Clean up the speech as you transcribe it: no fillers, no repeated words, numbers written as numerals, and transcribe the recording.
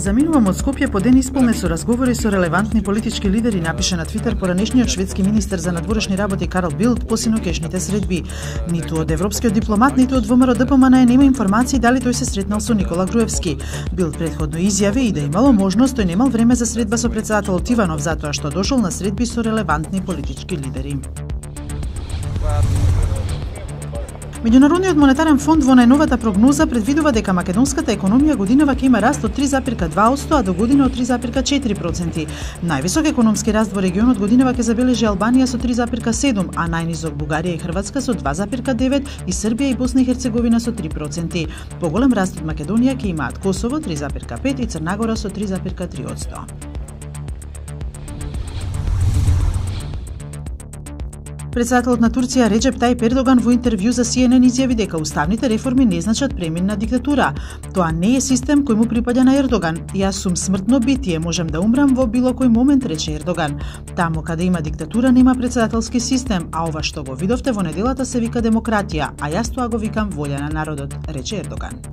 Заминувам од Скопје по ден исполнет со разговори со релевантни политички лидери, напише на Твитер поранешниот шведски министер за надворешни работи Карл Билд по синокешните средби. Ниту од европскиот дипломат, ниту од ВМРО ДПМН нема информации дали тој се сретнал со Никола Груевски. Билд претходно изјави и да имало можност, тој немал време за средба со претседателот Иванов затоа што дошол на средби со релевантни политички лидери. Меѓународниот монетарен фонд во најновата прогноза предвидува дека македонската економија годинава ќе има раст од 3,2%, а до година од 3,4%. Највисок економски раст во регионот годинава ќе забележи Албанија со 3,7%, а најнизок Бугарија и Хрватска со 2,9% и Србија и Босна и Херцеговина со 3%. Поголем раст од Македонија ќе имаат Косово 3,5% и Црна Гора со 3,3%. Претседателот на Турција Реджеп Тајип Ердоган во интервју за CNN изјави дека уставните реформи не значат премин на диктатура. Тоа не е систем кој му припаѓа на Ердоган. Јас сум смртно битие, можам да умрам во било кој момент, рече Ердоган. Таму каде има диктатура нема претседателски систем, а ова што го видовте во неделата се вика демократија, а јас тоа го викам волја на народот, рече Ердоган.